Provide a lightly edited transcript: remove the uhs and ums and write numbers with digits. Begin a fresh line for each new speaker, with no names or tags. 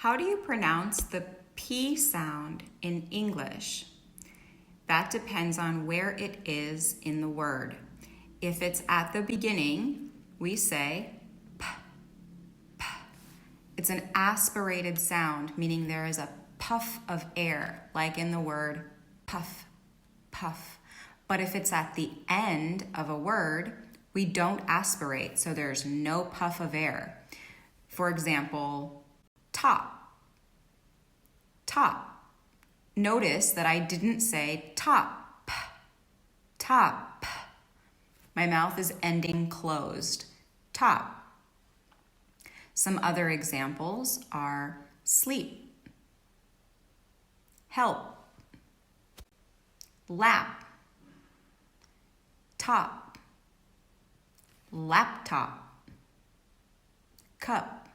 How do you pronounce the P sound in English? That depends on where it is in the word. If it's at the beginning, we say p, p. It's an aspirated sound, meaning there is a puff of air, like in the word puff, puff. But if it's at the end of a word, we don't aspirate, so there's no puff of air. For example, top, top. Notice that I didn't say top, top. My mouth is ending closed, top. Some other examples are sleep, help, lap, top, laptop, cup.